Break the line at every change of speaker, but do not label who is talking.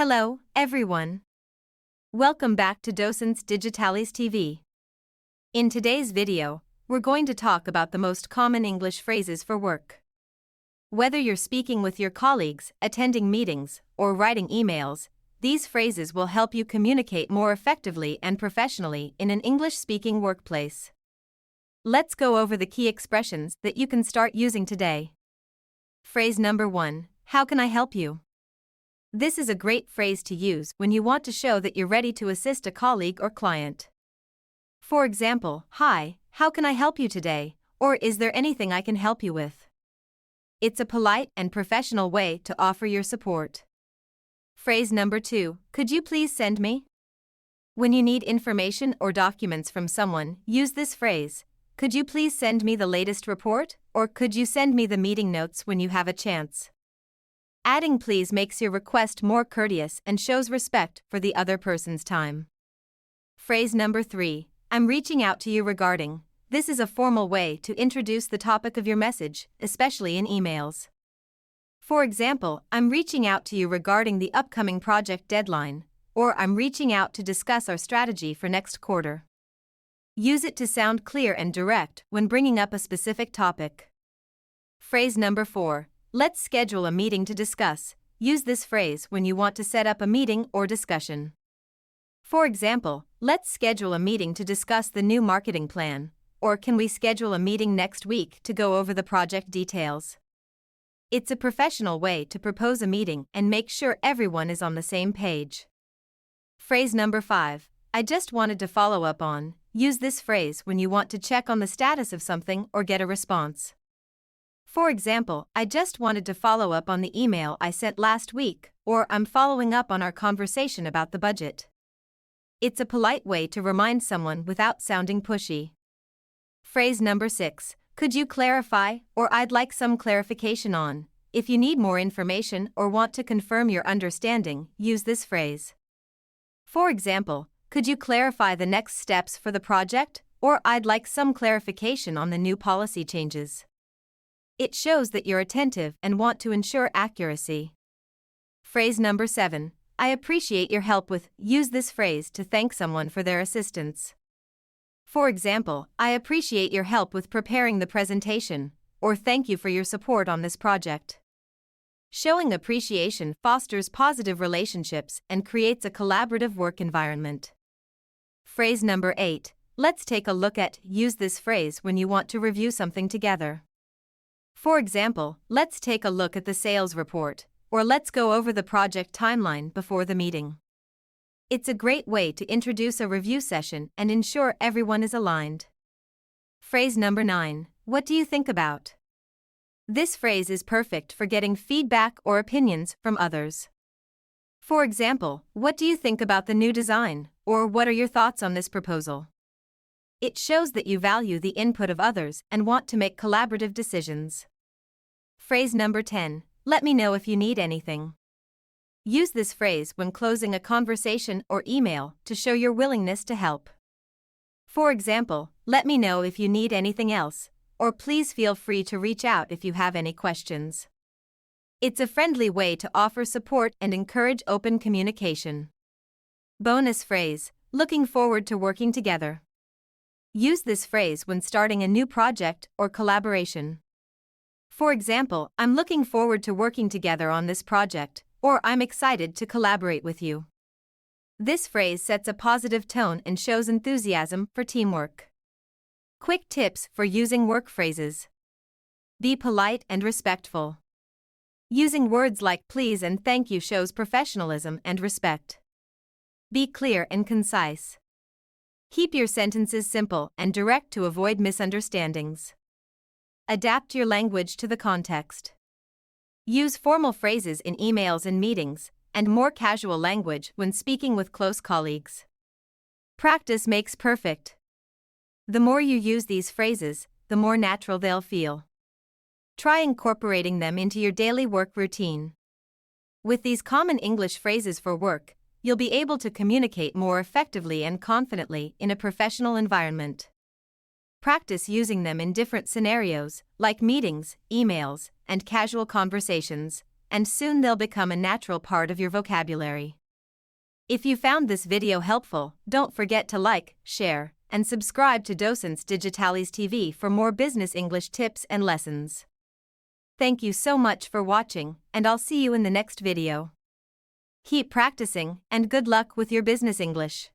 Hello, everyone. Welcome back to Docens Digitalis TV. In today's video, we're going to talk about the most common English phrases for work. Whether you're speaking with your colleagues, attending meetings, or writing emails, these phrases will help you communicate more effectively and professionally in an English-speaking workplace. Let's go over the key expressions that you can start using today. Phrase number 1, how can I help you? This is a great phrase to use when you want to show that you're ready to assist a colleague or client. For example, hi, how can I help you today? Or is there anything I can help you with? It's a polite and professional way to offer your support. Phrase number 2, could you please send me? When you need information or documents from someone, use this phrase. Could you please send me the latest report? Or could you send me the meeting notes when you have a chance? Adding please makes your request more courteous and shows respect for the other person's time. Phrase number 3, I'm reaching out to you regarding. This is a formal way to introduce the topic of your message, especially in emails. For example, I'm reaching out to you regarding the upcoming project deadline, or I'm reaching out to discuss our strategy for next quarter. Use it to sound clear and direct when bringing up a specific topic. Phrase number 4, let's schedule a meeting to discuss. Use this phrase when you want to set up a meeting or discussion. For example, let's schedule a meeting to discuss the new marketing plan, or can we schedule a meeting next week to go over the project details? It's a professional way to propose a meeting and make sure everyone is on the same page. Phrase number 5, I just wanted to follow up on. Use this phrase when you want to check on the status of something or get a response. For example, I just wanted to follow up on the email I sent last week, or I'm following up on our conversation about the budget. It's a polite way to remind someone without sounding pushy. Phrase number 6, could you clarify, or I'd like some clarification on. If you need more information or want to confirm your understanding, use this phrase. For example, could you clarify the next steps for the project, or I'd like some clarification on the new policy changes. It shows that you're attentive and want to ensure accuracy. Phrase number 7, I appreciate your help with. Use this phrase to thank someone for their assistance. For example, I appreciate your help with preparing the presentation, or thank you for your support on this project. Showing appreciation fosters positive relationships and creates a collaborative work environment. Phrase number 8, let's take a look at. Use this phrase when you want to review something together. For example, let's take a look at the sales report, or let's go over the project timeline before the meeting. It's a great way to introduce a review session and ensure everyone is aligned. Phrase number 9, what do you think about? This phrase is perfect for getting feedback or opinions from others. For example, what do you think about the new design, or what are your thoughts on this proposal? It shows that you value the input of others and want to make collaborative decisions. Phrase number 10, let me know if you need anything. Use this phrase when closing a conversation or email to show your willingness to help. For example, let me know if you need anything else, or please feel free to reach out if you have any questions. It's a friendly way to offer support and encourage open communication. Bonus phrase, looking forward to working together. Use this phrase when starting a new project or collaboration. For example, I'm looking forward to working together on this project, or I'm excited to collaborate with you. This phrase sets a positive tone and shows enthusiasm for teamwork. Quick tips for using work phrases. Be polite and respectful. Using words like please and thank you shows professionalism and respect. Be clear and concise. Keep your sentences simple and direct to avoid misunderstandings. Adapt your language to the context. Use formal phrases in emails and meetings, and more casual language when speaking with close colleagues. Practice makes perfect. The more you use these phrases, the more natural they'll feel. Try incorporating them into your daily work routine. With these common English phrases for work, you'll be able to communicate more effectively and confidently in a professional environment. Practice using them in different scenarios, like meetings, emails, and casual conversations, and soon they'll become a natural part of your vocabulary. If you found this video helpful, don't forget to like, share, and subscribe to Docents Digitalis TV for more business English tips and lessons. Thank you so much for watching, and I'll see you in the next video. Keep practicing, and good luck with your business English.